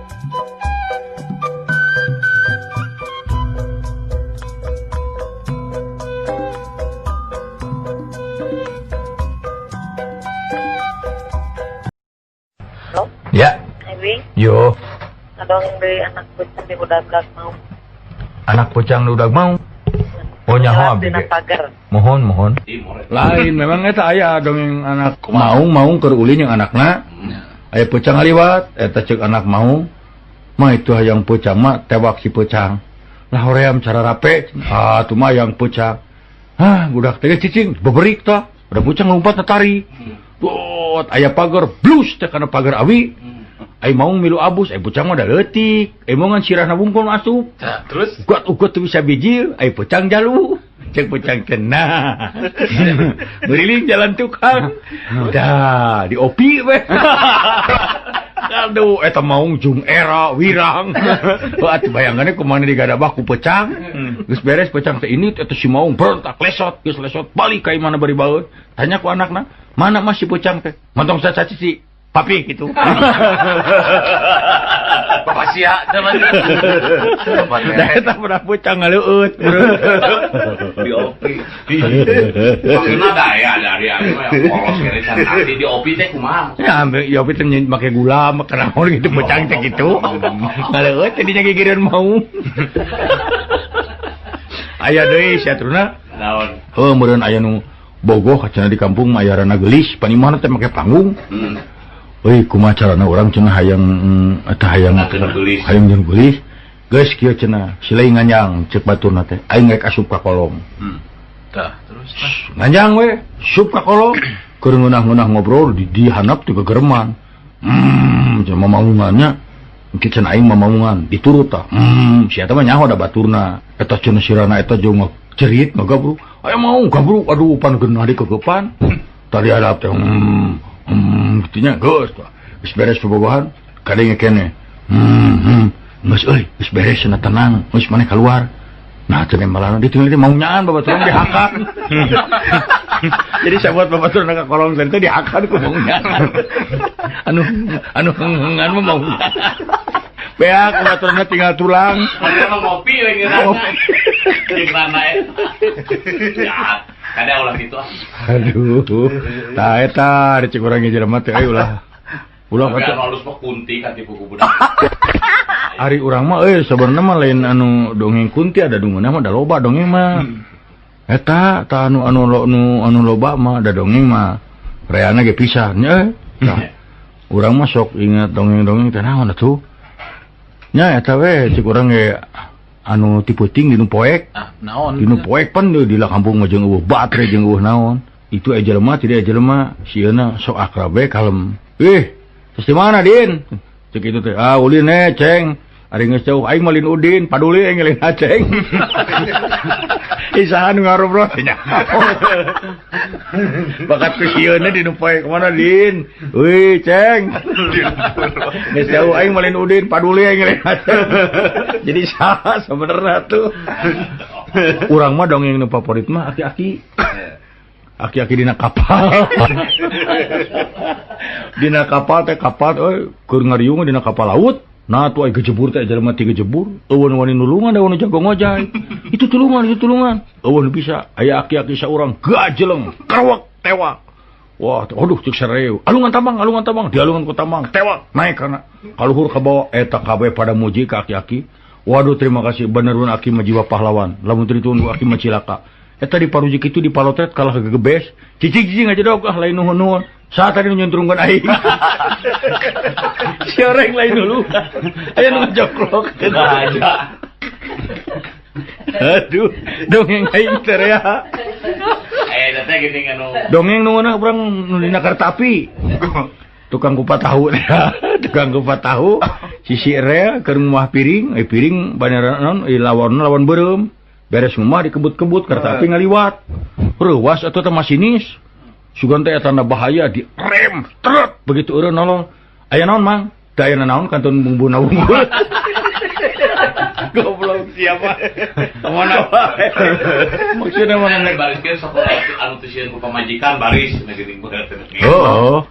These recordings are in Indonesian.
Halo? Ya. Ewi? Yo. Adong dari anak pucang di Budagang mau. Anak pucang udah mau. Oh nyaho abdi ge. Pagar. Mohon. Lain memang eta aya dongeng anak maung keur ulin yang anakna. Aya pucang ngaliwat, eta ceuk anak maung. Mah itu hayang pucang mah tewak si pucang. Lah hoream cara rape. Ah tuh mah yang pucang. Hah, budak teh cicing beberik tah. Udah pucang lompat tari. Bot aya pagar blus teh kana pagar awi. Ai maung milu abus, ai pucang mah da leutik. Ai maungan sirahna bungkul masuk. Nah, terus Ugot tuh bisa bijil, ai pucang jalu. Cek pucang kena. Beriling jalan tukang. Dah, di opi we. Aduh, eta maung jung era wirang. Atuh bayangannya kumaha digadabah ku pucang. Geus beres pucang teh ini eta si maung berontak lesot, geus lesot balik ka imana bari baeud. Tanya ku anakna, "Mana masih pucang teh?" Mantong sacaci si papi gitu. Bapak sia zaman Eta pernah pucang ngaleueut. di opi. Maksudna daya dari mah polos kere can arti di opi teh kumaha? Ya, ya opi teh make gula, make naon gitu pucang teh gitu. Ngaleueut tadinya gigireun mau. Aya deui satruna. Naon? Heuh meureun aya nu bogoh cenah di kampung mah aya rana gelis, panimana teh make panggung. Euy kumaha carana urang cenah hayang eta hayang gelis. Hayang jeung gelis. Geus kieu cenah, silai nganyang ceuk baturna teh. Aing rek asup ka kolong. Tah, terus Nganyang we, sup ka kolong. Keur ngeunah-ngeunah ngobrol di handap teu kegereman. Cenah mamaungannya. Engke cenah aing mamaungan diturut tah. Si eta mah nyaho da baturna. Eta cenah sirana eta jeung cerit ngagabruk. Aya mau gabruk, aduh pan geunah di kegepan. Tadi hadap teh gitunya geus tah. Geus beres bobogohan, kadenge kene. Geus euy, geus beres cenah tenang, geus maneh keluar. Nah, cenah malana ditinggal mau nyaan babaturan dihakan. Jadi sahabat babaturan ka kolong teh dihakan ku mau nyaan. Anu ngan mah mau nyaan. Beak babaturanna tinggal tulang. ada mah ngopi we ngeuna. Di mana ya? Kada ulah gitu ah. Aduh. Tah eta recek urang ge jelema teh ulah. Ulah Tapi kata anu halus mah kunti ka tipu budak. ari urang mah sabenerna mah lain anu dongeng kunti ada dungeunna mah da loba dongeng mah. Eta tah anu loba mah da dongeng mah. Reana ge pisan nya. Tah. Urang mah sok ingat dongeng-dongeng teh naon atuh. Nya eta we cek urang ge anu ti peuting dinu poek. Ah, naon? Dinu poek pan di lah kampung mah jeung eueuh batre jeung eueuh naon. Itu jelema tidak jelema sieuna sok akrab we kalem. Terus di mana Din? Cek itu teh. Ah ulin Ceng. Ari geus jauh aing mah lin Udin, paduli aing lin Aceng. Isahan ngarobrol nya. Bakat ku sieuna dinu poek mana Din? Euy Ceng. Geus jauh aing mah lin Udin, paduli aing lin Aceng. Jadi saha sebenarnya tuh. Urang mah dongeng nu favorit mah aki-aki. Aki-aki dina kapal. Dina kapal teh kapal keur ngariung dina kapal laut. Nah tuh ai gejebur teh jelema ti gejebur. Eueun wani nulungan da wani jago ngojay. Itu tulungan. Eueun bisa aya aki-aki saurang gajeleng, krewek, tewak. Wah, aduh cek sareu. Alungan tambang, dialungan ku tambang, tewak, naik kana kaluhur ka bawah eta kabeh pada muji ka aki-aki. Waduh terima kasih benerun aki mah jiwa pahlawan. Lamun teu dituun ku aki mah cilaka. Eta di paruji kitu di palotret kalah gegebes. Cicing aja dok lain nuhun. Saat tadi nyuntrungkeun aing. Si orang lain dulu. Aya nu ngajoklok aja. Aduh, dongeng aing teh ya. Teh geuning anu. Dongeng nu ngeunah urang nu dina kereta api. Tukang kupat tahu. Tukang kupat tahu. Sisi rea keur ngumah piring, piring banera naon lawan beureum. Beres ngumah dikebut-kebut kereta api ngaliwat. Reuwas atuh teh masinis. Sugan teh tanda bahaya di rem trut begitu eureun nolong. Aya naon Mang? Teu aya naon kantun bumbu unggul. Goblok siapa? Mana wae. Maksudna mana bariskeun sok anu teu sieun ku pamajikan baris geuning bener. Oh.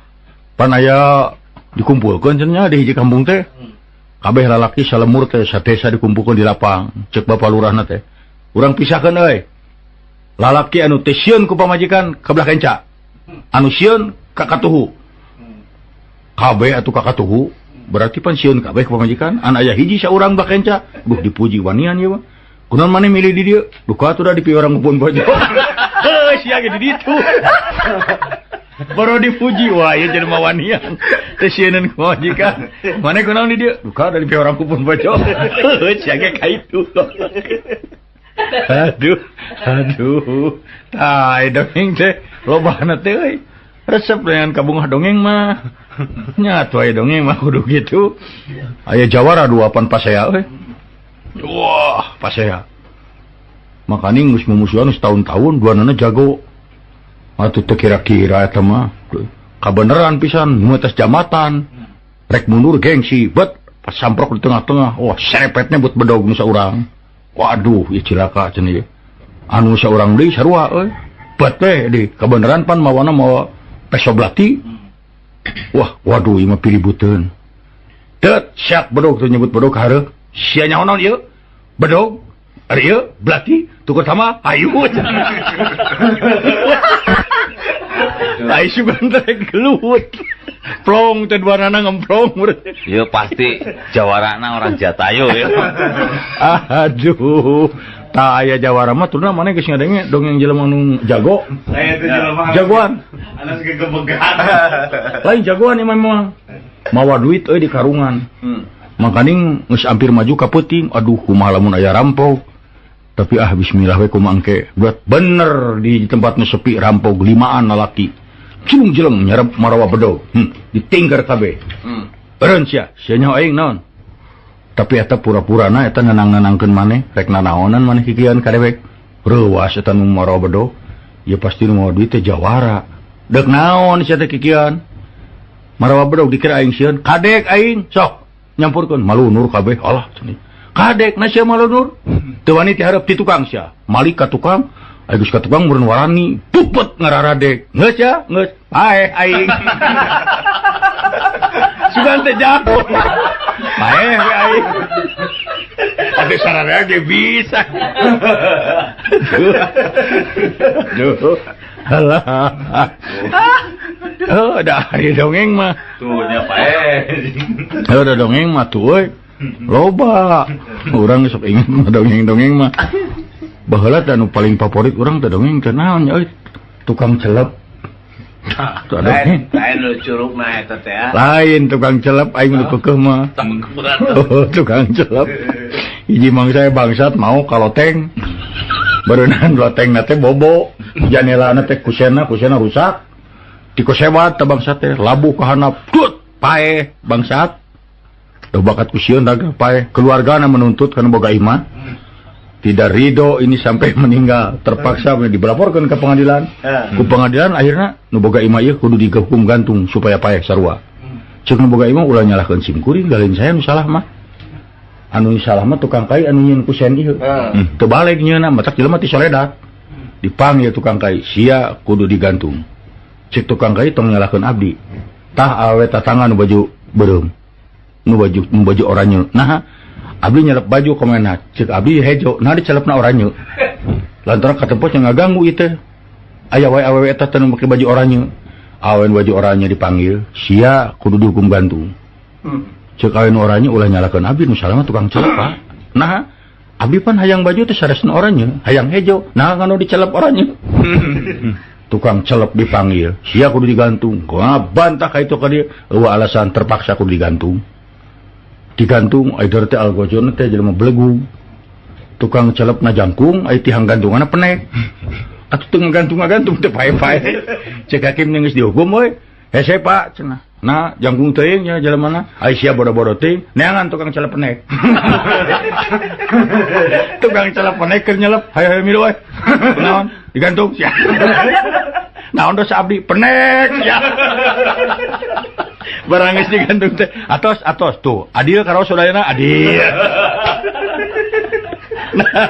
Pan aya dikumpulkeun cenah di hiji kampung teh. kabeh lalaki salemur teh satesa dikumpulkeun di lapang. Cek Bapak Lurahna teh. Urang pisahkeun euy. Lalaki anu teh sieun ku pamajikan ka belah kenca. Anu sieun ka katuhu. Kabeh atuh ka katuhu. Berarti pan sieun kabeh ku pamajikan. An aya hiji saurang belah kenca. Duh dipuji wanian ieu mah. Kunaon maneh milih di dieu? Duh atuh da dipi orang ngupun bojo. Heuh sia ge di ditu. Baru dipuji, wah iya jelema wanian. Teh sieun ku majikan. Maneh kunaon di dieu? Duh da dipi orang ngupun bojo. Heuh sia ge ka itu. Aduh. Tai dongeng teh lobana teh euy. Resep dengan kabungah dongeng mah. Nya atuh aya dongeng mah kudu gitu. Aya jawara duapan pasea euy. Wah, pasea. Makanya geus mumusuhan setahun-tahun duanana jago. Atuh teu kira-kira eta mah. Kabeneran pisan nu atas jamatan. Rek mundur gengsi, bet pas samprok di tengah-tengah. Wah, serepetnya buat bedog nu saurang. Waduh, ieu cilaka cenah ieu. Anu saurang deui sarua euy. Bet teh di kabeneran pan mawana mawa peso belati. Wah, waduh ieu mah pilibuteun. Tet siap bedog teh nyebut bedog hareup. Sia nyaonon ieu? Bedog? Ari ieu belati tukur sama ayu. Ai sugan teh gelut. Plong teh duanana ngemplong. Ieu pasti jawarana orang Jatayu ya. Aduh. Tah aya jawara mah turuna maneh geus ngadenge dongeng jelema nu jago. Saya teh jelema. Jagoan. Anas gegebegan. Lain jagoan ieu memang. Mawa duit euy di karungan. Makaning geus ampir maju ka peuting, aduh kumaha lamun aya rampok. Tapi bismillah we kumaha engke. Buat bener di tempat nu sepi rampok 5an lalaki. Cilung-cilung nyarep marawa bedog. Ditingker kabeh. Eureun sia nyaho aing naon? Tapi eta pura-purana eta nenang-nenangkeun maneh, rek nanaonan maneh kikian ka dewek. Reuwas eta nu marawa bedog. Ya pasti nu mawa duit teh jawara. Deuk naon sia teh kikian? Marawa bedog dikira aing sieun, kadek aing, sok. Nyampurkeun malunur kabeh alah cenah kadek na sia malunur teu wani ti hareup ti tukang sia malik ka tukang aya geus ka tukang meureun warani pupet ngararadek geus ya geus ae aing sugan teh jago ae aing ade sararea ge bisa duh alah oh dah hari dongeng mah Tuh nya pae. udah dongeng mah tuh euy loba urang sok ingin dongeng-dongeng mah baheula anu paling favorit urang teh dongeng teh naon nya euy tukang celep Lain lu curug na eta teh ya. lain tukang celep aing nu keukeuh mah tukang celep hiji mangsa bangsat mau kaloteng berenang lotengna teh bobo janelana teh kusena rusak tiko sebat teh bangsat teh labuh ka handap tut pae bangsat do bakat kusieun daga pae keluargana menuntut kana boga iman tidak ridho ini sampai meninggal terpaksa dilaporkan ke pengadilan ku pengadilan akhirnya nu boga imah ieu kudu digehukum gantung supaya pae sarua ceuk nu boga imah ulah nyalahkeun simkuring galin saya nu salah mah anu salah mah tukang kai anu nyieun kusen ieu teu balik nyieunna matak jelema ti soledat dipanggil tukang kai sia kudu digantung cek tukang kai tong nyalahkeun abdi tah awe tatangan nu baju beureum nu baju oranye nah abdi nyelep baju komenna cek abdi hejo nah dicelepna oranye lantaran katempos yang ngaganggu ieu aya wae awewe eta teh nu make baju oranye awewe baju oranye dipanggil sia kudu dihukum gantung cek awewe oranye ulah nyalahkeun abdi nu salah mah tukang celep Pak nah abdi pan hayang baju teh saresna oranye hayang hejo nah nganu dicelep oranye tukang celep dipanggil sia kudu digantung bantah ka itu ka dieu eueuh alasan terpaksa kudu digantung aider teh algojon teh jelema belegu tukang celepna jangkung ai tihang gantungana penek atuh teu ngagantung teh pae-pae cek hakim geus dihukum we hese Pak cenah nah jangkung teuing nya jelemana ai sia bodo-bodo teuing neangan tukang celep penek tukang celep penek keur nyelep hayo milu we naon digantung sia naon dosa abdi penek sia barang geus digantung teh atos tuh adil karo saudayana adil nah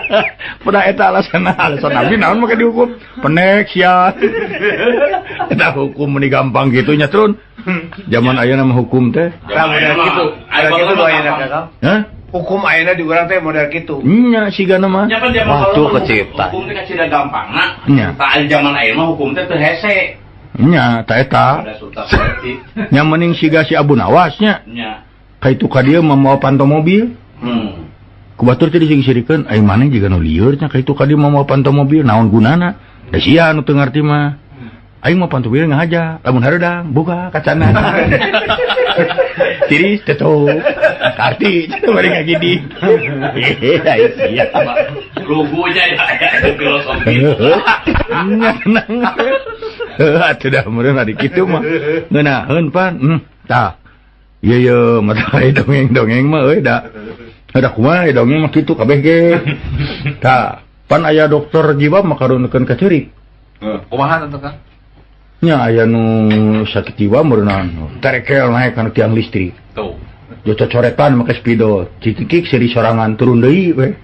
pada eta alasan abdi naon make dihukum penek sia eta hukum meni gampang kitu nya turun Zaman ayeuna mah hukum teh. Nah, model gitu. Model gitu doaina kakak. Hah? Hukum ayeuna di urang teh model gitu. Nya sigana mah. Nya pan zaman Wah, tuh kalau kecipta. hukum teh kacida gampangna. Nya. Tah zaman ayeuna mah hukum teh teu hese. Nya ta eta. Ada sultan seperti. Nya mending siga si Abu Nawas nya. Nya. Ka itu ka dieu mamawa panto mobil. Kubatur teh dising-sirikeun ai maneh jiga nu lieur nya ka itu ka dieu mamawa panto mobil naon gunana? Da sia anu teu ngarti mah. Aing mah panto mobil ngahaja, lamun hareudang buka kacana. Tiris teto. Karti bari ngagidi. Ai sia. Lugunya ya filosofi. Nya tenang. Atuh dah meureun ari kitu mah. Ngeunaheun pan. Tah. Ieu mata dongeng-dongeng mah euy da. Ada kumaha dongeng mah kitu kabeh ge. Tah, pan aya dokter jiwa makarunekeun ka ceurik. Kumaha teh Kang? Nya aya nu sakit jiwa meureunna terekel naik kana tiang listrik. Tuh. Jo cocoretan make spidol, cikik seri sorangan turun deui we.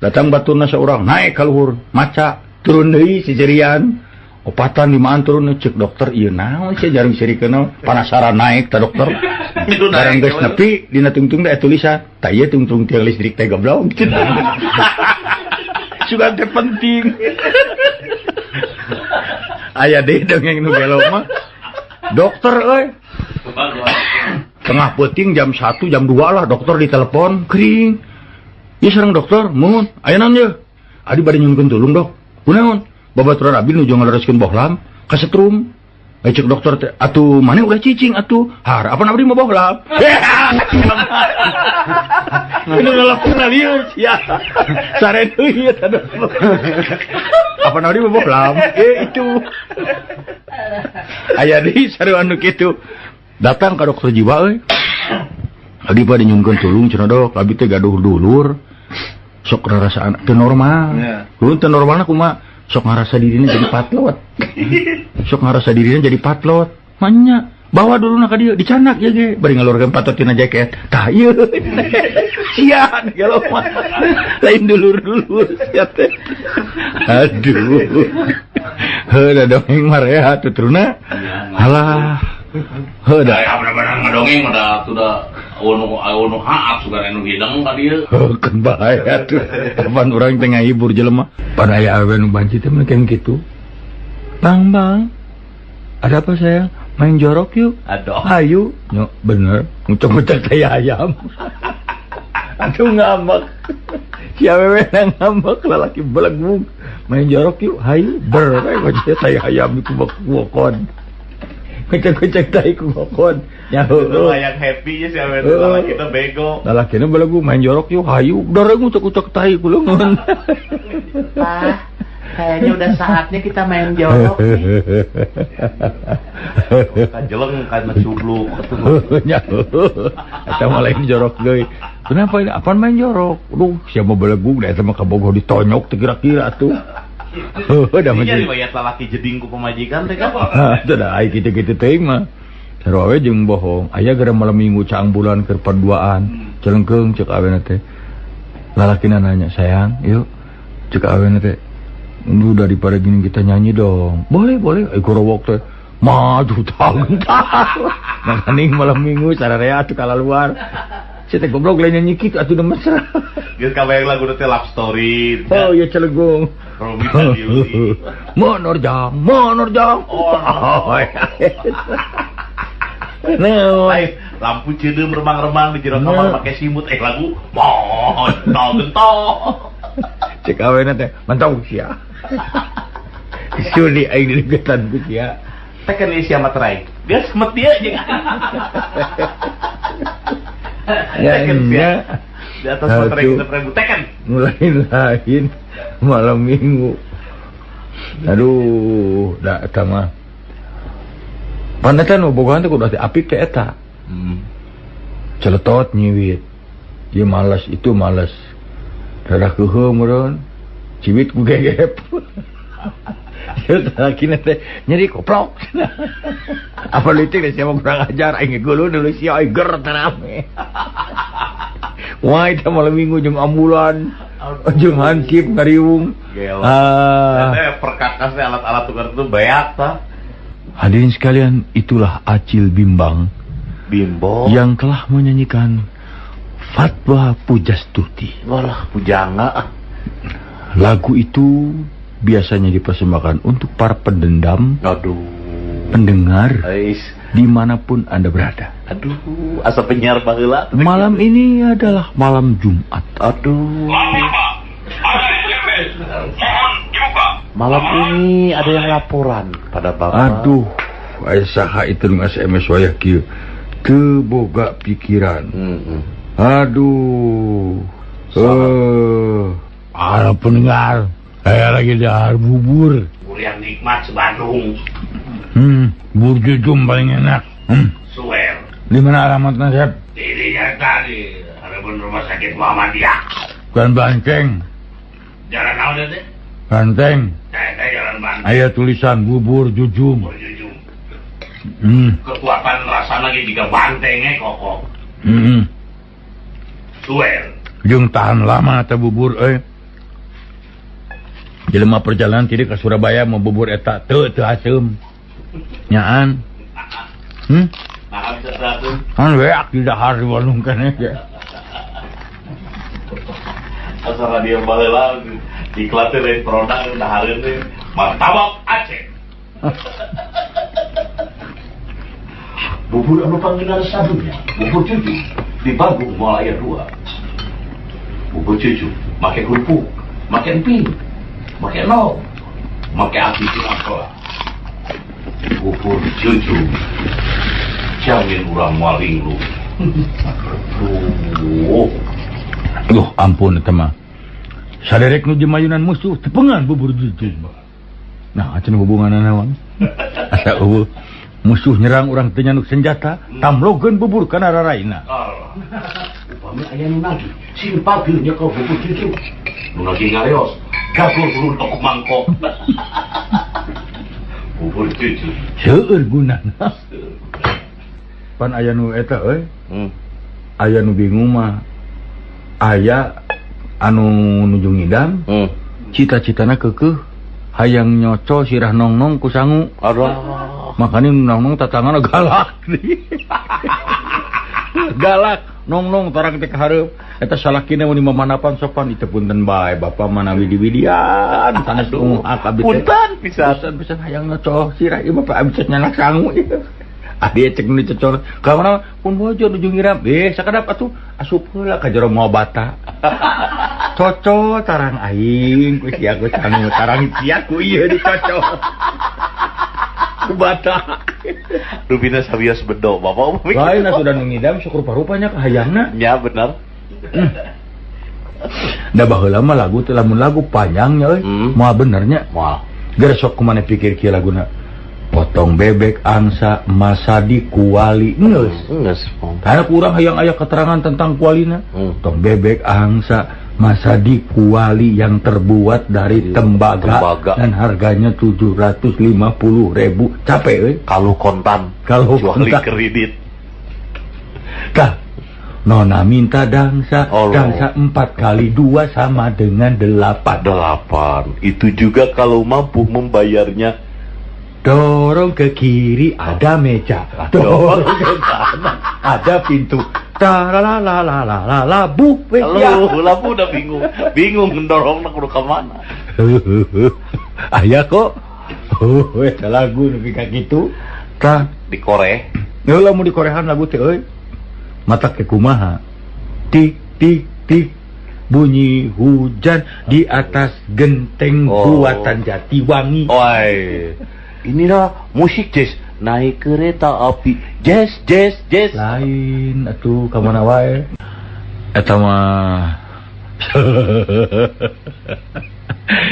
Datang baturna saurang naik ka luhur, maca turun deui sejerian. Opatan limaan turun cek dokter ieu naon sia jarang sirikeun panasaran naik ta dokter. Barang geus nepi dina tungtung teh tulisan, tah ieu tungtung tiang listrik teh goblok. Sugan teh penting. Aya deui dongeng nu gelo mah. Dokter euy. Tengah peuting jam 1 jam 2 lah dokter ditelepon kering. Ieu sareng dokter, mun aya naon ye? Adi bade nyunkeun tulung dok. Kunaon? Babaturan abi nuju ngalereskeun bohlam ka setrum. Cek dokter teh, atuh maneh udah cicing atuh. Harapan abdi mah bohlam. Ini nelpon lieur sia. Sare deui eta dokter. Apa abdi mah bohlam? Itu. Aya deui saru anu kitu. Datang ka dokter jiwa euy. Abi bade nyunkeun tulung cenah dok, abi teh gaduh dulur. Sok rarasaan teu normal. Ulun teu normalna kumaha? Sok ngarasa dirinya jadi patlot. Sok ngarasa dirinya jadi patlot. Manya, bawa dulu na ka dieu dicanak ya ge, bari ngalurkeun patlot tina jaket. Tah ieu. Sia gelo mah. Lain dulur-dulur sia teh. Aduh. Heuh dongeng marea tuturna. Alah. Heuh da. Aya bener-bener ngadongeng mah sudah anu haap sugan anu hidang ka dieu. Kan bahaya tuh. Kapan orang tengah hibur jelema. Pada aya awe nu banci teh meukeun kitu. Bang, ada apa sayang? Main jorok yuk. Aduh. Ayo. Nyok, bener. Ngucok-ngucok kayak ayam. Aduh ngambek. Si awewe nang ngambek lalaki belegung. Main jorok yuk. Hayu. Kocok kayak ayam di kubok-kubokon. Kocok-kocok tai kubokon. Nyaho. Yang happy sih awewe lalaki teh bego. Lalakina belegung main jorok yuk. Hayu. Dareng ngucok-ngucok tai kuleungeun. Pak, kayaknya udah saatnya kita main jorok nih. Kajeleng kan cubluk Nyaho. Eta mah lain jorok deui. Kenapa ini? Apaan main jorok? Aduh, siapa belegung da eta mah kabogoh ditonyok teh kira-kira atuh. Udah Ini mah. riwayat lalaki jeding ku pemajikan teh kan. Teu da ai kitu-kitu teuing mah. Sarua we jeung bohong. Aya gara malam Minggu caang bulan keur paduaan. Celengkeung ceuk awena teh. Lalakina nanya, "Sayang, yuk." Cek awena teh. Lu daripada gini kita nyanyi dong. Boleh. Gorowok teh. Maju tahun. Makaning malam Minggu sararea atuh kalaluar. Si teh goblok lain nyanyi kitu atuh da mesra. Geus kabayang lagu teh love story. Oh, ya celegung. Robita Yuli. Monorjang. Oh. Lain lampu cedeum remang-remang di jero kamar make simut lagu gentol. Cek awena teh mantau sia. Sudi aing dilegetan ku sia. Teken isi materai. Geus semet dia jeung. Teken sia. Di atas materai kita ribu teken. Lain malam Minggu. Aduh, da eta mah. Pantetan bogohan teh kudu apik teh eta. Celetot nyiwit. Ieu malas itu malas. Dadah keuheuh meureun. Ciwit ku gegep. Ieu lakina teh nyeri koplok. Apa leutik teh siapa kurang ajar aing geuleuh deuleu sia aing ger terame. Wah, itu malam Minggu jeung ambulan. Jeung hansip ngariung. Gila. Teh perkakas teh alat-alat tukar itu beak tah. Hadirin sekalian, itulah Acil Bimbang Bimbo. yang telah menyanyikan Fatwa Pujastuti. Walah, pujangga. Lagu itu biasanya dipersembahkan untuk para pendendam, Aduh. pendengar, Ais. dimanapun Anda berada. Aduh, asa penyiar baheula. Malam ini adalah malam Jumat. Aduh. Malam ini ada yang laporan pada Bapak. Aduh, aya saha itu nu SMS wayah kieu. Teu boga pikiran. Aduh. Para pendengar, saya lagi dahar bubur. Bubur yang nikmat sebandung. Bubur jujum paling enak. Suwer. Di mana alamatnya, Sep? Dirinya tadi. Ada pun rumah sakit Muhammadiyah. Bukan Banceng. Jalan naon teh? Banteng. Saya jalan Bandung. Aya tulisan bubur jujum. Jujur. Hmm. Kekuatan rasa lagi jika bantengnya kokok. Suwer. Jeung tahan lama teh bubur Jelema perjalanan tidak ke Surabaya mau bubur eta teu asem. Nyaan. Nah, bisa satu. Kan weak di dahar di Bandung kan ya. Asal radio baheula iklan teh lain produk udah hareun teh martabak Aceh. Bubur anu panggilan sadunya, bubur cucu di Bandung Moal aya 2. Bubur cucu make kerupuk, make emping, make nol, make api sinangkola. Bubur cucu jamin urang moal linglung. Aduh, ampun eta mah. Saderek nu jemayunan musuh tepengan bubur jujum. Nah, acan hubunganna naon? Asa eueuh musuh nyerang urang teu nyanduk senjata, tamlogeun bubur kana raraina. Upami aya nu nagih, simpageuh nya ka bubur jujum. Nu nagih ngareos, gabur ulun tok mangkok. Bubur jujum. Seueur gunana. Pan aya nu eta aya nu bingung mah. Aya anu nuju ngidam, cita-citana keukeuh hayang nyoco sirah nongnong ku sangu. Aduh. Makanya nongnong tatangana galak. Galak nongnong tarang teh kahareup. Eta salakina mun mamanapan sopan itepunten bae Bapak manawi widi-widian sanes ngungak abis. Punten pisan. Pisan hayang nyoco sirah ieu Bapak abis nyanak sangu. Adi cek nu dicocor. Ka mana pun bojo nuju ngiram. Sakadap atuh asup heula ka jero ngobata. Coco tarang aing ku sia ku sangu tarang sia ku ieu dicocor. Kubata. Rubina sabios bedo Bapak. Lain atuh dan ngidam sok rupa-rupanya kahayangna. Ya benar. Da baheula mah lagu teh lamun lagu panjangnya euy. Moal benernya. Moal. Geus sok kumaha pikir kieu laguna. Potong bebek angsa masadi kuali geus. Karena kurang hayang aya keterangan tentang kualina. Potong bebek angsa masadi kuali yang terbuat dari tembaga. Dan harganya 750.000. Capek euy. Kalau kontan. Kalau kecuali kontan. kredit. Tah. Nona minta dangsa. Dangsa 4 kali 2 sama dengan 8. 8. Itu juga kalau mampu membayarnya. Dorong ke kiri ada meja, dorong ke kanan ada pintu. Taralalalala bu, Labu udah bingung mendorong nak ke mana. Ayah kok, eta lagu lebih kayak gitu. Tah Dikoreh. ya lamun dikorehan lagu teh euy. Mata ke kumaha. Tik tik tik bunyi hujan di atas genteng buatan Jatiwangi. Oi. Inilah musik jazz, naik kereta api, jazz. Lain atuh ka mana wae. Eta mah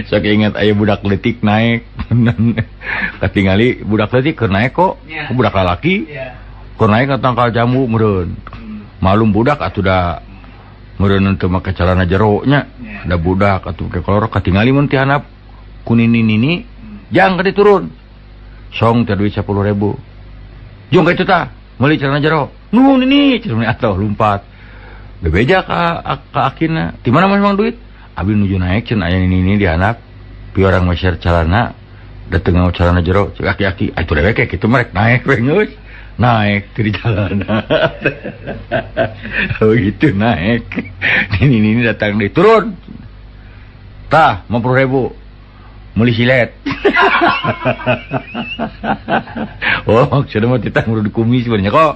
sok ingat aya budak leutik naik. Katingali budak leutik keur naik kok. Budak lalaki. Keur naik ka tangkal jambu meureun. Malum budak atuh da meureun teu make celana jero nya. Da budak atuh ke kolor katingali mun ti handap kunini-nini jang ka diturun. Song teh duit 10.000. Jong ka itu tah, meuli celana jero. Nuhun ini, cenah atuh lumpat. Bebeja ka akina. Di mana memang duit? Abi nuju naik cenah aya ini di handap. Pi orang masyar celana dateng ngau celana jero cek aki-aki itu dewek kayak gitu merek naik we geus naik di jalan oh gitu naik ini datang di turun tah 50.000 muli silet oh sudah mau titah ngurud kumis sebenarnya kok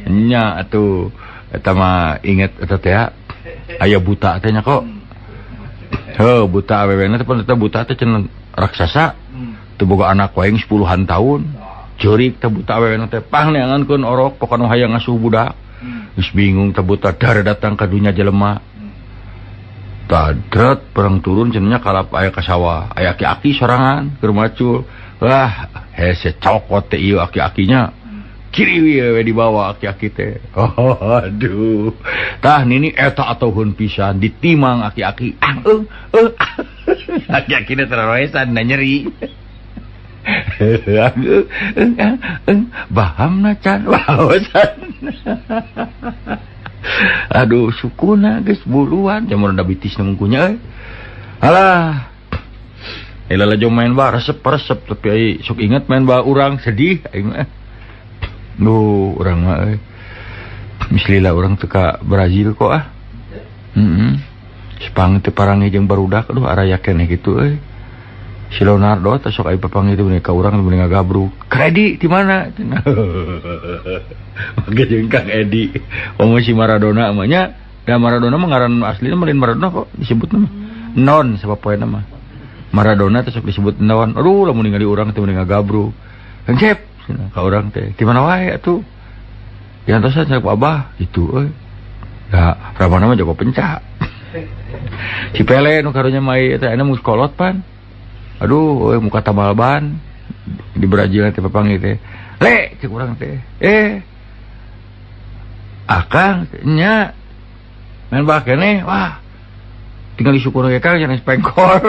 nya atuh eta mah inget eta teh aya buta teh nya kok heuh buta awewena teh pan eta buta teh cenah raksasa teu boga anak wae 10-an tahun jurik teh buta awewena teh pang neangankeun orok pokona hayang ngasuh budak geus bingung teh buta dar datang ka dunya jelema tadrat perang turun cenanya kalap aya ka sawah aya aki-aki sorangan keur macul wah hese cokot teh ieu aki-akinya kiri we dibawa aki-aki teh oh aduh tah nini eta atuhun pisan ditimang aki-aki aki-aki teh teroesan na nyeri bahamna can waosan aduh sukuna geus buluan jamun da bitis mungkunya alah elala jom main ba resep tapi ai sok inget main ba urang sedih aing mah duh urang mah mislila urang teu ka Brazil kok Sepang teh parangi jeung barudak aduh araya keneh kitu si Leonardo teh sok aya papangi teh ka urang teh ngagabruk kredi di mana mangga jeung Kang Edi si Maradona amanya da Maradona mah ngaran aslina mah Maradona kok disebutna mah non sabapoena mah Maradona teh sok disebut non aduh lamun ningali urang teh ngagabruk Kang Cep ka urang teh di mana wae atuh diantosan cek abah itu da ramana mah jago pencak si Pele nu karunya mai eta anu mus kolot pan aduh muka tambal ban di Brazil teh papangi teh le cek urang teh akang nya main bah keneh wah tinggal disyukur ge Kang jangan spengkor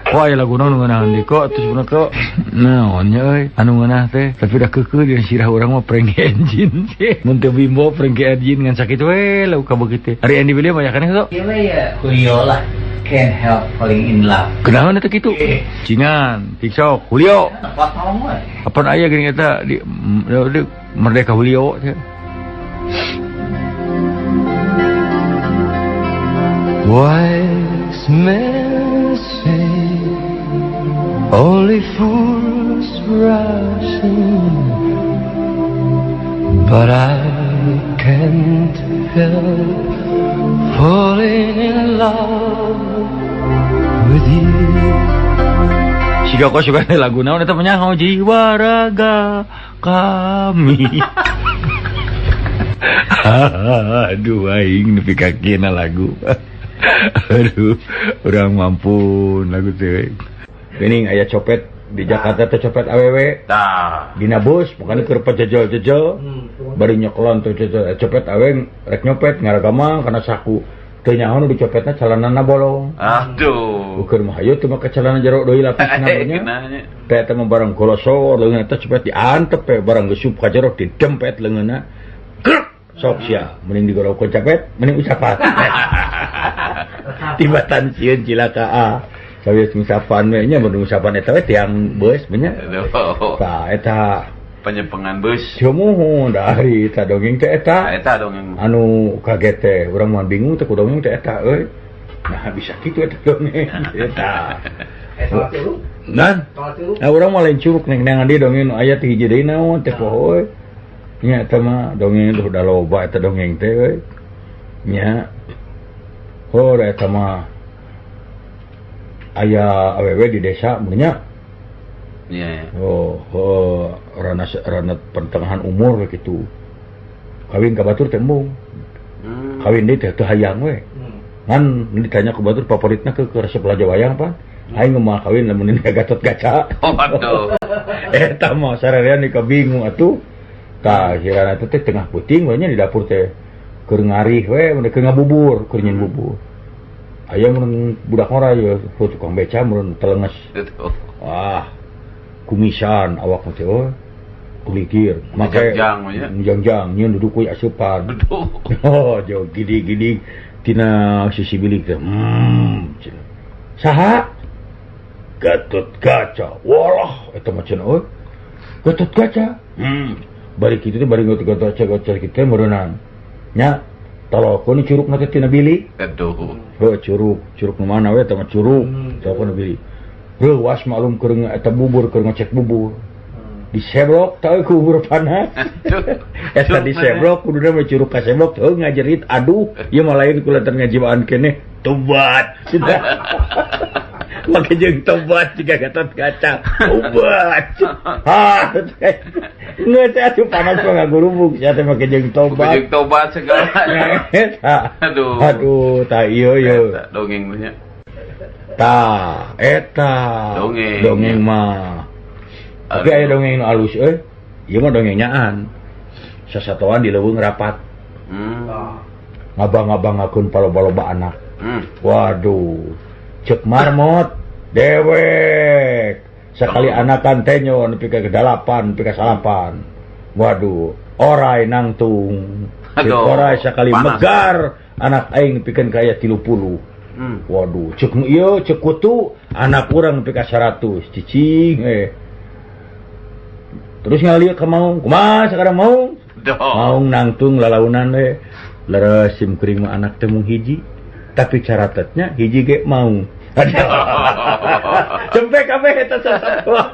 wah ya lagu nu ngeunaheun di kok terus bener kok naon nya euy anu ngeunah teh tapi da keukeuh di sirah urang mah prank engine teh mun teu bimbo prank engine ngan sakit we lauk ka begitu teh ari Andi William aya keneh kok Iya ya, Julio lah. Can't help falling in love. kenaon eta kitu cingan TikTok Julio Apa tahu mah? apaan aya geuning eta di Merdeka Julio teh Wise men say only fools rush in, but I can't help falling in love with you. si Joko suka lagu naon eta menyaho jiwa raga kami aduh aing nepi ka kieu lagu aduh urang mampun lagu teh geuning aya copet di Jakarta teh copet awewe Tah. dina bus bukan keur pejejel-jejel bari nyoklon teh copet aweng rek nyopet ngaragama kana saku teu nyaho nu dicopetna calanana bolong Aduh. ukur mah hayu teu make calana jero deui lapisna nya Kenanya. teh teh mah barang golosor leungeunna teh copet diantep pe barang geusup ka jero didempet leungeunna krek sok sia mending digorowkeun capet mending ucapan tibatan sieun cilaka sawias ngusapan we nya mun ngusapan eta we tiang beus nya Aduh. tah eta Penyepengan bus. Jomoho dari eta dongeng teh eta Eta dong yang anu kaget teh urang mah bingung teh ku dongeng teh eta euy nah bisa kitu eta dongeng eta nan nah urang mah lain curug neng di dongeng aya teh hiji deui naon teh poho euy nya eta mah dongeng teh udah loba eta dongeng teh euy nya eta mah aya awewe di desa mun nya Iya. rana pertengahan umur gitu kawin ka batur teh embung kawin deui teh teu hayang we ngan ditanya ku batur favoritna ke resep Raja Wayang pan aing mah kawin lamun ini Gatot Kaca Oh, aduh. eta mah sarerean ni kabingung atuh tah hirana teh tengah puting we nya di dapur teh keur ngarih we mun keur ngabubur keur nyin bubur aya mun budak ora ya tukang beca mun telenges Aduh. wah kumisan awak mah teh kulikir make Jangjang nya. jangjang nyeun duduk we asupan Aduh. oh jauh gidi tina sisi bilik teh saha Gatot Kaca. Walah, eta mah cenah euy. Gatot Kaca. Bari kitu teh bari Gatot Kaca kitu meureunana. Nya, talokon curug na teh tina bili. Aduh. Heuh curug nu mana we eta mah curug. Talokon bili. Heuh was malum keur eta bubur keur ngecek bubur. Diseblok teu ku bubur panas. Eta diseblok kuduna mah curug ka seblok teu ngajerit aduh, ieu mah lain kulantaran ngajibaan keneh tobat. Make jeung tobat juga Gatot Kaca. Tobat. Hah. Ngeut atuh panas mah ngagurubuk sia teh make jeung tobat. Jeung tobat segala. Aduh. Aduh, tah ieu. Eta dongeng nya. Tah, eta. Dongeng mah. Oke, aya dongeng nu alus euy. Ieu mah dongeng nyaan. Sasatoan di leuweung rapat. Ngabang-ngabangakeun paloba-loba anak. Waduh. Cek marmot dewek sekali anakan tenyo nepi ka 8 nepi ka 8. Waduh, orai nangtung. Orai sekali megar anak aing nepikeun ka aya 30. Waduh, cek ieu cek kutu anak urang nepi ka 100. Cicing Terus ngalieu ka maung. Kumaha sakarang maung? Maung nangtung lalaunan we. Leres sim kuring mah anak teh mung hiji. Tapi caratatnya hiji ge maung. Cempek kabeh eta sasatoa.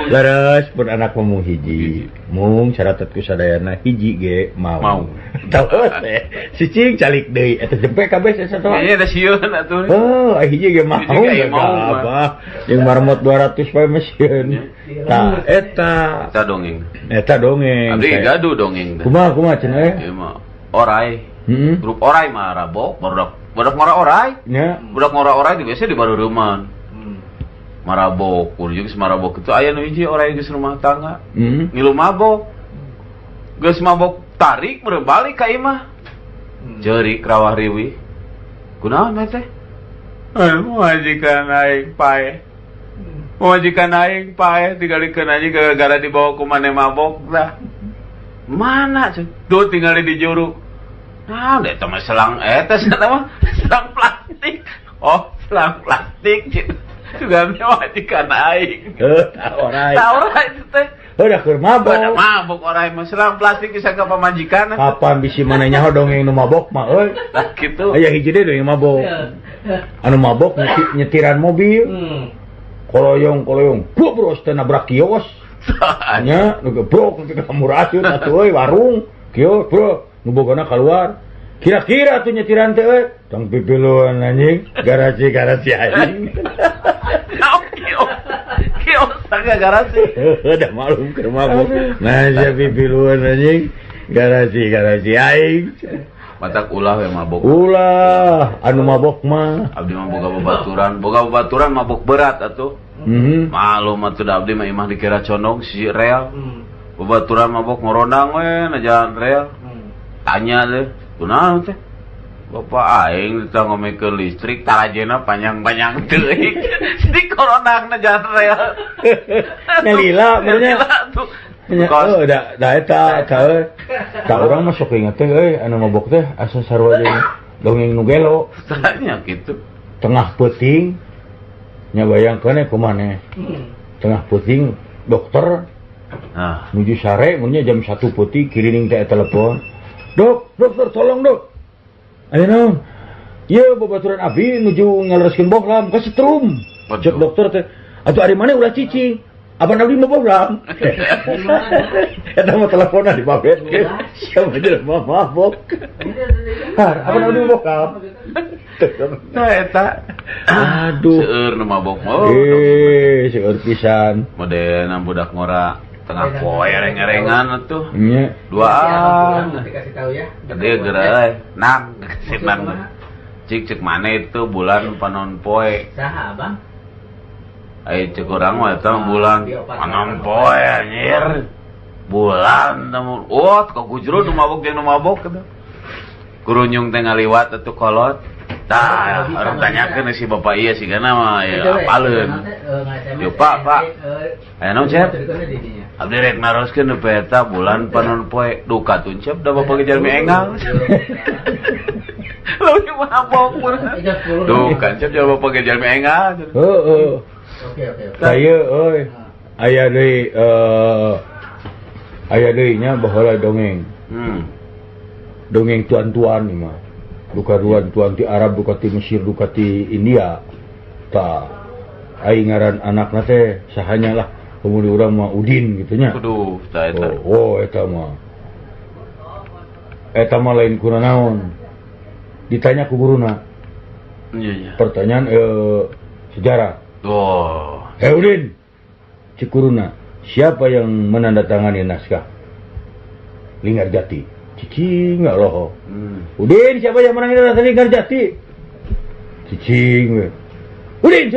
Leres pun anak mung hiji. Mung caratat ku sadayana hiji ge maung. Tahu teh. Cicing calik deui eta cempek kabeh sasatoa. Ieu teh sieun atuh. Oh, hiji ge maung. Apa? Jeung marmot 200 bae meusieun. Tah eta dongeng. Eta dongeng. Abdi gaduh dongeng teh. Kumaha cenah? Ieu mah orai. Grup orai mah rabok, barudak ngora orai. Nya. Budak ngora orai di biasa di bareureumman. Marabok, kudu geus marabok itu aya nu hiji orai geus rumah tangga. Ngilu mabok. Geus mabok tarik meureun balik ka imah. Jeurik rawah riwih. Kunaon teh? Majikan aing pae. Majikan aing pae tinggalikeun aja gara-gara dibawa ku maneh mabok dah. Mana cuy? Duh tinggal di juru. Nah, eta mah selang selang plastik. Oh, selang plastik gitu. Juga majikan aing. Orai. Orai itu teh. Udah keur mabok. Udah mabok orai mah selang plastik bisa ka pamajikan. Kapan bisi mana nyaho dongeng nu mabok mah euy. Lah kitu. Aya hiji deui dongeng mabok. Anu mabok nyetiran mobil. Koloyong. Bros teh nabrak kios. Nya nu gebrok nepi ka murasieun atuh euy warung. Kios, bro. Nu bogana keluar. Kira-kira tuh nyetiran teh euy. Tong pipiluan anjing. Garasi anjing. Kios tangga garasi. Udah malum keur mabok. Nah, sia pipiluan anjing. Garasi aing. Matak ulah we mabok. Ulah, anu mabok mah. Abdi mah boga babaturan mabok berat atuh. Malum atuh da abdi mah imah dikira condong si real. Babaturan mabok ngorondang we na jalan real. Tanya deh, kunaon teh? Bapak aing ditang ngomekeun listrik tarajena panjang-panjang teuing. Di koronangna jalan real. Nalila benernya. Tuh. Oh, da eta ta urang mah sok inget teh euy anu mabok teh asa sarua jeung dongeng nu gelo. Tanya gitu. Tengah peuting nya bayangkeun kumaneh. Tengah peuting dokter. Nah, Nuju sare mun nya jam 1 peuting kirining teh telepon. Dokter tolong dok. Ayo naon? Ieu babaturan abdi nuju ngalereskeun bohlam ka setrum. Cek dokter teh, atuh ari maneh ulah cicing. Abang abdi mah bohlam. Eta mah teleponan di babetkeun. Siapa jelema mabok. Abang abdi mah bohlam. nah eta. Aduh. Seueur nu mabok mah. Seueur pisan. Modena budak ngora tengah poe reng-rengan atuh. Nya. Duaan. Nanti kasih tahu ya. Gede gerai. Nang kasih nang. Cik mana itu bulan panon poe. Saha, Bang? Ai cek urang mah eta bulan panon poe anjir. Bulan temu. Oh, ka gujro nu mabok jeung nu mabok eta. Kurunyung teh ngaliwat atuh kolot. Tah, harus tanyakeun si bapak ieu sigana mah ya apaleun. Yo Pak. Aya naon cep? Abdi rek naroskeun nu peta bulan panon poe. Duh katuncep da bapak gejar mi engal. Leuwih mabok pun. Duh kancep da bapak gejar mi engal. Heeh. Saya aya deui nya baheula dongeng. Dongeng tuan-tuan nih mah. Duka tuan ti Arab, duka ti Mesir, duka ti India. Ta aing ngaran anakna teh sahanya lah. Kemudian urang mah Udin gitu nya. Aduh, tah eta. Eta mah lain kunaon. Ditanya ku guruna. Iya. Pertanyaan sejarah. Oh. Udin, Cikuruna, siapa yang menandatangani naskah Linggarjati? Cicing nggak loh. Udin, siapa yang menandatangani Linggarjati? Cicing. Udin,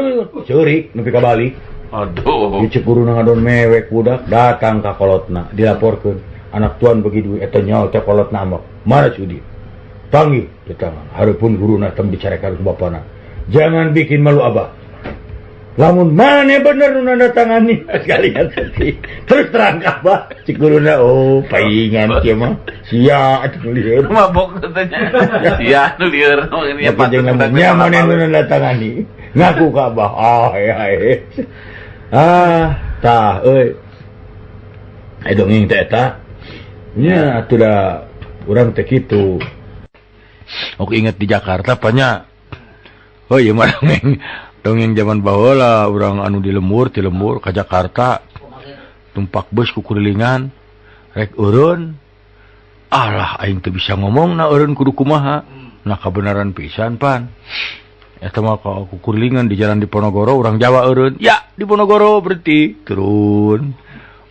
curik, nepi ka balik. Aduh. Di Cikuruna ngadon mewek budak, datang ka kolotna, dilaporkeun anak tuan bagi duit, eta nyawa teh kolotna amak. Mana Udin? Panggil, datang. Harapun guruna tem dicarekan ku bapana. Jangan bikin malu abah. Lamun mana bener nu nandatangani sekalian tadi. Terus terang abah cik guruna, paingan kieu mah. Sia atuh lieur. Mabok katanya. Iya, nu lieur. Ya panjang namanya mana nu nandatangani. Ngaku ka abah. Tah euy. Dongeng teh eta. Nya atuh da urang teh kitu. Oke inget di Jakarta banyak. Oh iya mah dongeng zaman baheula urang anu di lembur ka Jakarta tumpak bus ku kurilingan rek eureun alah aing teu bisa ngomongna eureun kudu kumaha nah kabenaran pisan pan eta mah ku kurilingan di jalan di Ponorogo urang Jawa eureun ya di Ponorogo berarti turun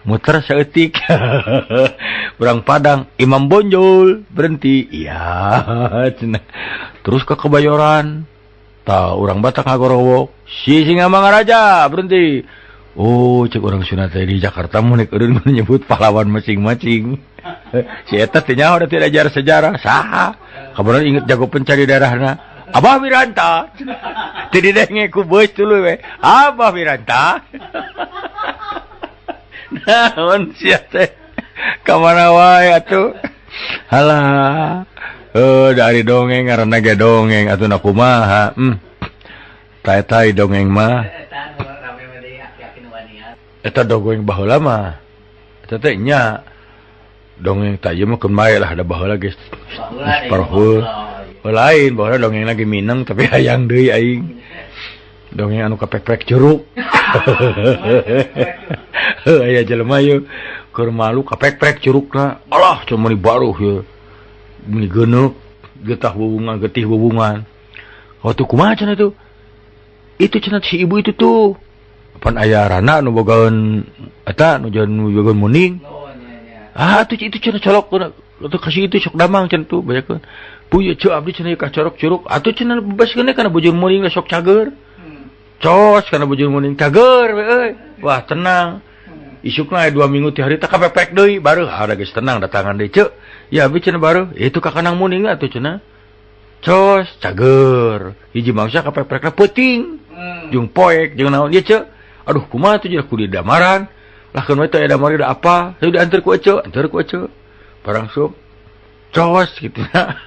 muter saeutik urang Padang Imam Bonjol berhenti iya cenah terus ke Kebayoran tah urang Batak ngagorowok si Singamangaraja berhenti cek orang Sunda teh di Jakarta mun eureun nyebut pahlawan masing-masing si eta teh nyaho da tidak ajar sejarah saha kabeneran inget jago pencari darahna Abah Wiranta teu didenge ku beus tuluy we Abah Wiranta naon sia teh ka mana wae atuh halah dari dongeng ngaranna ge dongeng atuh kumaha tai dongeng mah eta dongeng baheula mah eta teh nya dongeng teh ieu mah keun bae lah da baheula geus parhul lain baheula dongeng lagi mineng tapi hayang deui aing dongeng anu kapek-pek curug aya jelema ieu keur malu kapek-pek curugna alah cuma di baruh ieu ini geneuk getih bubungan waktu kumaha cenah itu cenah si ibu itu tuh pan aya rana nu bogaeun eta nu bogaeun muning tuh itu cenah colok atuh kasih itu sok damang cenah tuh bayakeun puye ceu abdi cenah ka corok curug atuh cenah bebas geuna kana bujur muning sok cager cos kana bujur muning cager we euy wah tenang isukna 2 minggu ti hari teh kapepek deui baru ada geus tenang datangan deui ceu ya abi cenah baru itu kakanang muning atuh cenah cos cager hiji mangsa kapepekna peuting jeung poek jeung naon ieu ceu aduh kumaha tuh jadi kudu damaran lah keun we teh aya damari da apa teu diantar ku ece barang sup cos kitu na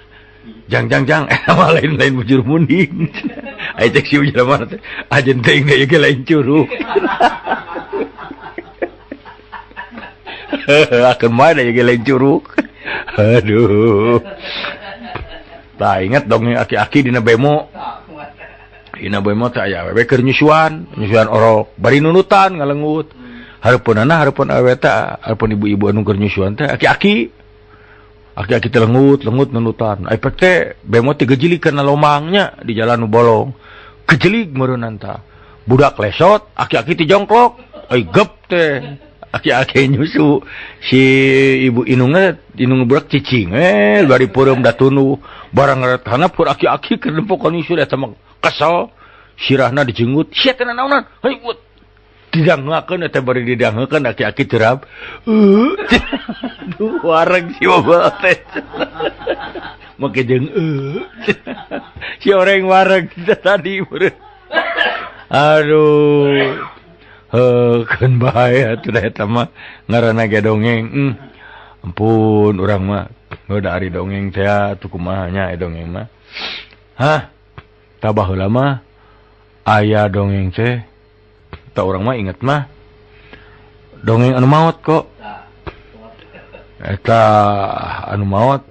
jang mah lain bujur muning aya cek si jelema teh ajeun teuing da ieu ge lain curug akan mana ya lain curug aduh tak ingat dong aki-aki dina bemo teh aya awewe keur nyusuan orok bari nunutan ngalengut hareupeunana hareupeun awewe teh hareupeun ibu-ibu anu keur nyusuan teh aki-aki teh lengut nunutan efek teh bemo teh gejelik kana lomangnya di jalan nu bolong gejelik meureunna tah budak lesot aki-aki teh jongklok gep teh aki-aki nyusu si ibu inung budak cicing bari peureum da tunu barang ngaretana pur aki-aki keur nempokan nyusu eta mah kesel sirahna dijenggut sia teh naonan heuy didangakeun eta bari didangakeun aki-aki terap duh wareg si bapak teh make jeung si orang wareg tadi beureun aduh kan bahaya atuh eta mah ngaranna ge dongeng ampun urang mah udah ari dongeng teh atuh kumaha nya dongeng mah tah baheula mah aya dongeng teh Tak orang mah inget mah dongeng anu maot kok. Eta anu maot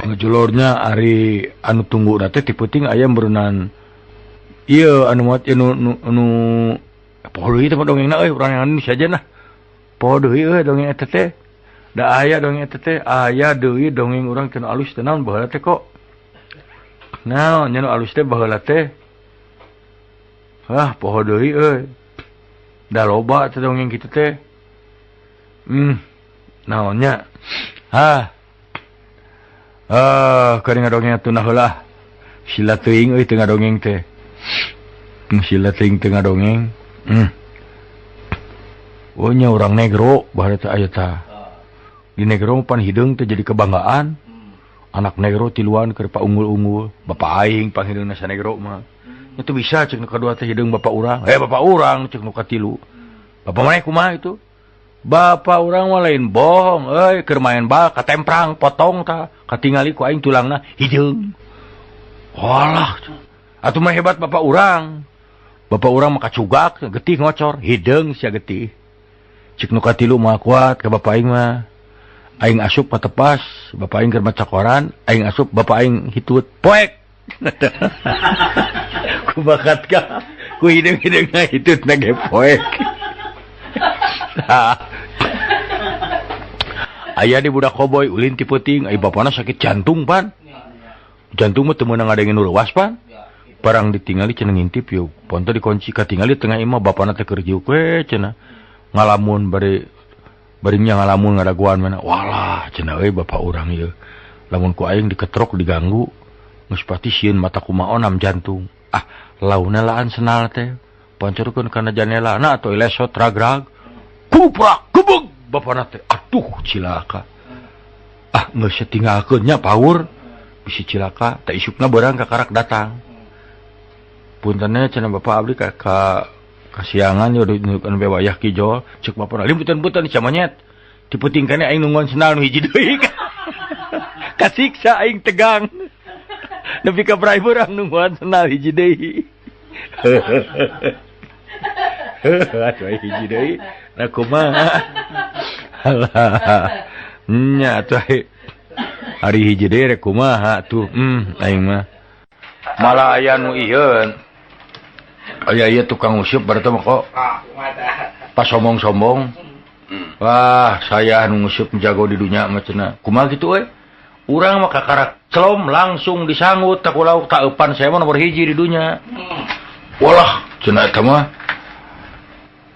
ngejulurnya ari anu tunggu nate ti peuting aya berenang ieu anu maot nu poho deui teh dongengna euy urang yang Indonesia aja nah. Poho deui euy dongeng eta teh. Da aya dongeng eta teh aya deui dongeng urang teu alus teh naon baheula teh kok. Naon nya nu alus teh baheula teh. Poho deui euy. Da loba teh dongeng kitu teh. Naonnya? Kering ngadongeng atuh nah heula. Sila teuing euy teu ngadongeng teh. Sila teuing teu ngadongeng. Oh nya urang negro baheula teh aya tah. Di negro pan hideung teh jadi kebanggaan. Anak negro tiluan keur paunggul-unggul. Bapak aing panghideungna sa negro mah. Itu bisa cek nu kadua teh hideung bapak urang. Bapak urang cek nu katilu. Bapak maneh kumaha itu? Bapak urang mah lain bohong euy keur main bal katemprang potong tah katingali ku aing tulangna hideung. Walah. Atuh mah hebat bapak urang. Bapak urang mah kacugak getih ngocor hideung sia getih. Cek nu katilu mah kuat ka bapak aing mah. Aing asup patepas, bapak aing keur maca koran, aing asup bapak aing hitut poek. Ku bakat ka, ku hideung-hideungna hitutna ge poek. Aya di budak koboy ulin ti peuting, ai bapana sakit jantung pan. Jantung mah teu meunang ngadengin nu leuwas pan. Barang ditingali cenah ngintip yeuh, ponto dikunci katingali tengah imah bapana teh keur jiuk we cenah. Ngalamun bari nya ngalamun ngadaguan mana. Walah cenah euy bapak urang ieu. Lamun ku aing diketrok diganggu, geus pati sieun mata kumaha nam jantung. Launa laan senal teh. Pancorkeun kana janelana atuh lesot ragrag. Kuprak gebeg bapana teh. Aduh cilaka. Geus tinggalkeun nya paur. Bisi cilaka, tak isukna beurang ka karak datang. Puntenna cenah bapak abdi ka kasiangan yo dinukeun be wayah kijol, ceuk bapana limputan-putan sia monyet. Ti peuting kana aing nungguan senal nu hiji deui. Kasiksa aing tegang. Nepi ka brai beurang nungguan senal hiji deui. Atuh hiji deui. Nah kumaha? Alah. Nya atuh hari hiji deui rek kumaha tuh. Aing mah malah aya nu ieun. Aya ieu tukang usup berarti mah kok. Pas sombong-sombong. Wah, saya anu ngusup jago di dunya mah cenah. Kumaha kitu euy? Urang mah kakarak celom langsung disanggut tak ulah tak eupan saya mah nomor hiji di dunya. Walah, cenah eta mah.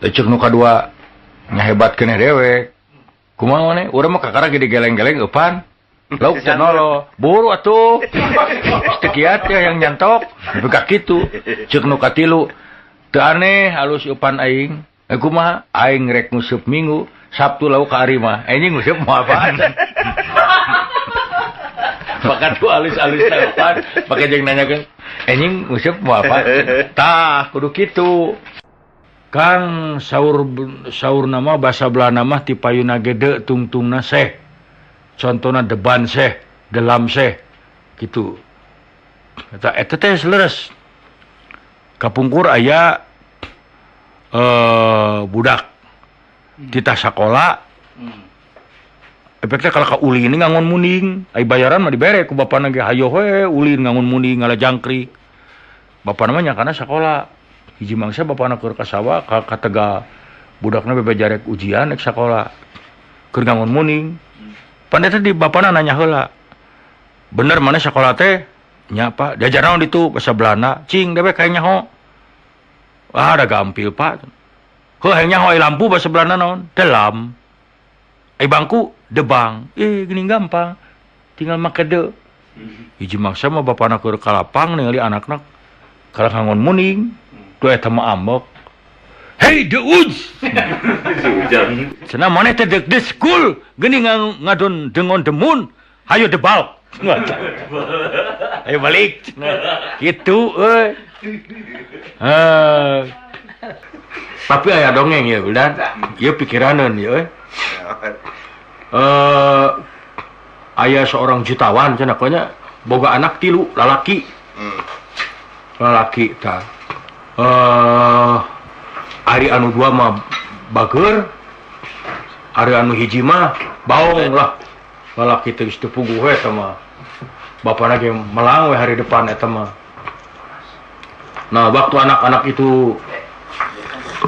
Lecek nu kadua nyahebat keneh dewek. Kumaha maneh? Urang mah kakarak gede geleng-geleng eupan. Lauk cenolo, buru atuh. Sekiat ya yang nyantok, begak kitu. Ceuk nu katilu, teu aneh halus eupan aing. Kumaha? Aing rek ngusup Minggu, Sabtu lauk ka ari mah. Anjing ngusup moal apaan? Bakat tu alus-alus eupan, pake jeung nanyakeun, anjing ngusup moal apa? Tah, kudu kitu. Kang saur nama basa Belanda mah ti payuna gede tungtungna seh. Contohna deban seh, delam seh, gitu. Eta teh leres. Kapungkur aya budak titah sakola. Efeknya kalau ka ulin ngangon muning, ai bayaran mah dibere ku bapana ge hayo we ulin ngangon muning ngala jangkrik. Bapana mah nyakana sakola. Hiji mangsa bapana keur ka sawah ka tega budakna bebejarek ujian ek sakola. Keur ngangon muning. Pandai di bapana nanya heula. Bener mana sakola teh? Nya Pak, diajar naon ditu bahasa Belanda. Cing debe kae nyaho. Ada gampil Pak. Heuh hayang nyaho lampu bahasa Belanda naon? Delam. Bangku debang. Gini gampang. Tinggal make de. Hiji mangsa mah bapana keur ka lapang ningali anakna kada ngangon muning. Tuh eta mah ambek. Hey the woods. Cenah maneh teh dek the school geuning ngadon dengon demun. Hayo debal. Ayo balik. Kitu euy. Tapi aya dongeng ya, udah. Ieu pikiraneun ieu euy. Aya seorang jutawan cenah konya boga anak 3 lalaki. Lalaki tah. Ari anu dua mah bager, ari anu hiji mah baong lah. Lalaki teh geus teu puguh we eta mah. Bapana ge melang we hari depan eta mah. Nah, waktu anak-anak itu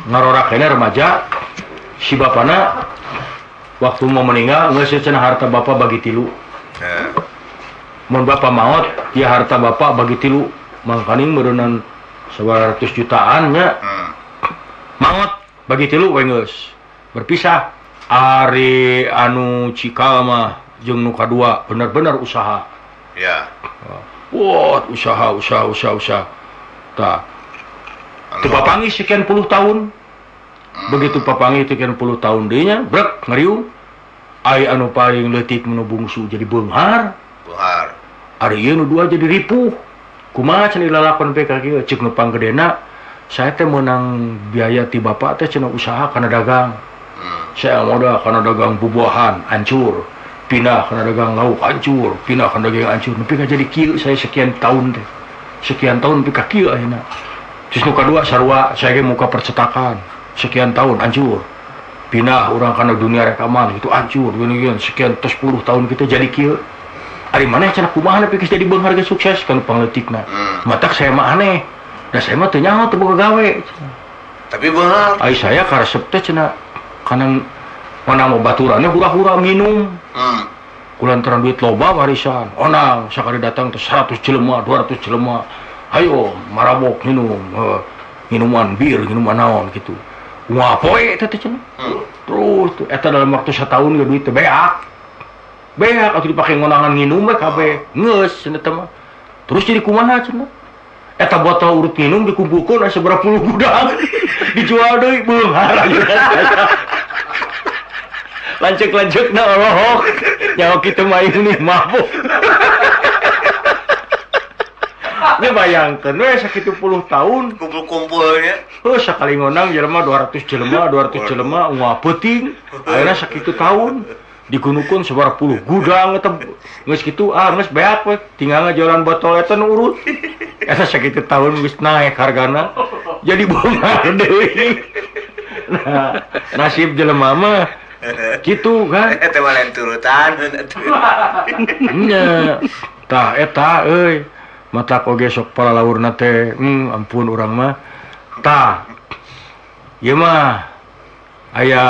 ngarorakena remaja, si bapana waktu mau meninggal geus cenah harta bapak bagi 3. Mun bapak maot, ya harta bapak bagi 3. Mangkaning meureunnan 900 jutaan nya. Maot bagi 3 we geus. Berpisah. Ari anu cikal mah jeung nu kadua bener-bener usaha. Ya. Wah, usaha. Tah. Teu papangi sekian puluh tahun. Begitu papangi sekian puluh tahun deui nya, brek ngeriung. Ai anu paling leutik nu bungsu jadi beunghar. Buhar. Ari ieu nu dua jadi ripuh. Kumaha cenah lalakon teh ka kieu ceuk nu panggedena. Saya teh meunang biaya ti bapak teh cenah usaha kana dagang. Saya modal kana dagang bubuahan hancur. Pindah kana dagang lauk hancur, pindah kana dagang hancur. Nepi ka jadi kieu saya sekian tahun teh. Sekian tahun nepi ka kieu ayeuna. Terus nu kadua sarua saya ge muka percetakan. Sekian tahun hancur. Pindah urang kana dunia rekaman itu hancur. Geuning sekian 10 tahun kita jadi kieu. Ari maneh cenah kumaha nepi geus jadi beunghar geus sukses kana pangleutikna. Matak saya mah aneh. Da saya mah teu nyaho teu boga gawe. Tapi benar. Ai saya karesep teh cenah kana mana mau baturannya hura-hura minum. Kulantaran duit loba warisan. Onang sakali datang teh 100 jelema, 200 jelema. Ayo marabok minum. Minuman bir, minuman naon gitu. Wah, poe teh cenah. Terus eta dalam waktu setahun ge duit teh beak. Beak atuh dipake ngonangan nginum we kabeh. Geus cenah teh mah. Terus jadi kumaha cenah? Eta botol urut minum dikumpulkeun aya sabaraha puluh gudang. Dijual deui beunghar. Lancek-lancek na olohok. Nyawa kita main nih mabuk. Ini bayangkan we sakitu puluh tahun Kumpul-kumpulnya. Sakali ngonang jelema 200 jelema ungah peuting. Ayeuna sakitu tahun digunukeun sabaraha puluh gudang eta geus kitu geus beak we tinggal ngajualan botol eta nu urut. Eta sakitu tahun geus naek hargana. Jadi beunghar deui. Nah, nasib jelema mah gitu kan. Eta mah lain turutan. Nya. Tah eta euy. Mata oge sok palalaurna teh, ampun urang mah. Tah. Ieu mah aya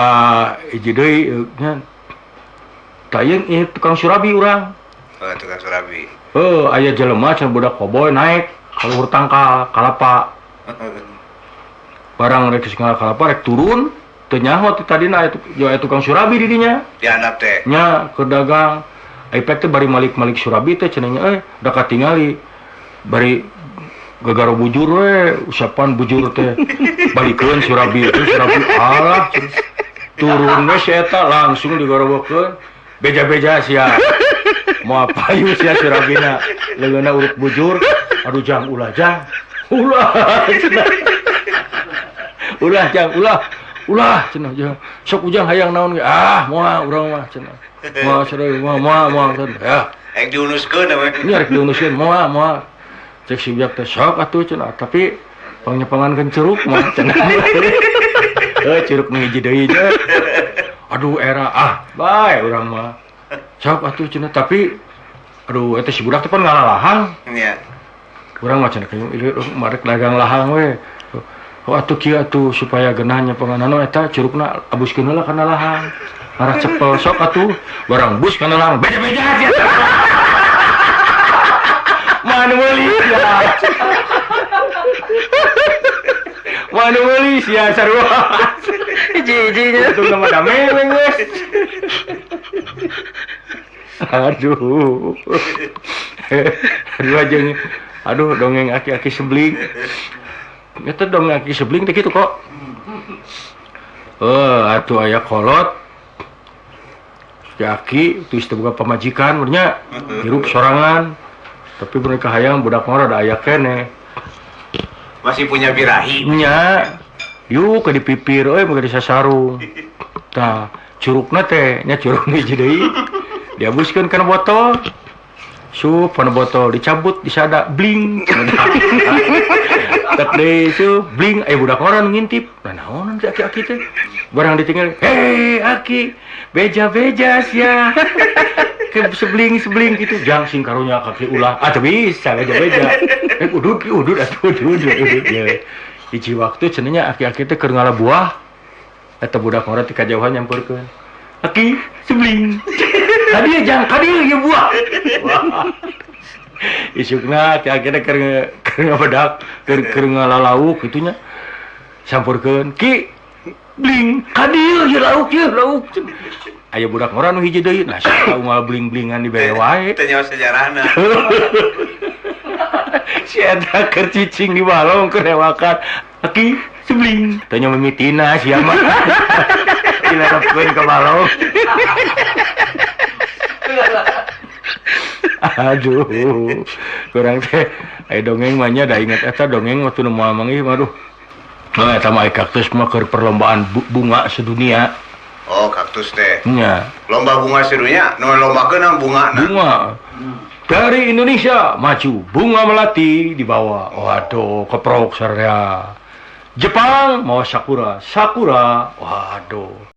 hiji deui nya. Tah ieu tukang surabi urang. Oh, tukang surabi. Aya jelema can budak koboy naik ka luhur tangkal kalapa. Barang rek sing kalapa rek turun. Teu nyaho ti tadina aya tukang surabi di dinya. Dihandap teh. Nya keur dagang. Ipek teh bari malik-malik surabi teh cenah nya da katingali. Bari gagaro bujur we usapan bujur teh. Balikeun surabi teh surabi alah. Turun we si eta langsung digorobokeun. Beja-beja sia. Moal payu sia surabina. Leungeunna urut bujur. Aduh jang ulah jang. Ulah jang ulah cenah jeung sok ujang hayang naon ge moal urang mah cenah moal sadeu moal cenah ya Rek diunuskeun we. ini rek diunuskeun moal cek si ujang teh sok atuh cenah tapi pangnyepangankeun curug mah cenah curug nu hiji deui nya aduh era bae urang mah sok atuh cenah tapi aduh eta si budak teh pan ngalalahang Iya. urang mah cenah marek dagang lahang we. Oh atuh kieu atuh supaya geunahnya panganan eta curugna abuskeun heula kana lahang. Marah cepel sok atuh barang bus kana lahang beja-beja sia. Mana meuli sia. Mana meuli sia sarua. Hiji-hijinya itu nama dame we geus. Aduh. Aduh dongeng aki-aki sebling. Eta dong aki sebling teh kitu kok. Atuh aya kolot. Aki tuh teu boga pamajikan nya hirup sorangan. Tapi mereka hayang budak mah rada aya keneh. Masih punya birahi. Nya. Yuk ke dipipir euy mangga disasarung. Tah, curugna teh nya curug hiji deui. Diabuskeun kana botol. Sup, pada botol dicabut, disada, bling. Tak deh su, bling. Budak orang ngintip. Nah, naon si aki-aki teh. Barang ditinggal, hei aki, beja-beja ya. Ke sebling gitu. Jang sing karunya kaki ulah. Ah, bisa beja-beja. Udud atuh udud. Ya. Hiji waktu cenanya aki-aki teh keur ngala buah. Eta budak orang ti kajauhan nyamperkeun. Aki, sebling. Tadi jang, tadi ya buah. Isukna aki-aki teh keur ngabedak, keur ngalalauk gitunya. Sampurkeun, Ki, bling, kadieu ya lauk. Aya budak orang nu hiji deui, nah sok unggal bling-blingan di bere wae. Teu nyawa sejarahna. Si eta keur cicing di balong keur newakan. Aki, sebling. Teu nya mimitina sia mah. Dilarapkeun ka balong. Aduh. Kurang teh aya dongeng mah nya da inget eta dongeng waktu nu moal manggih mah aduh. Nah, eta mah kaktus mah keur perlombaan bunga sedunia. Oh, kaktus teh. Nya. Lomba bunga sedunia, nu lombakeun bungana. Bunga. Dari Indonesia maju bunga melati dibawa. Waduh, keprok sarea. Jepang mau sakura. Waduh.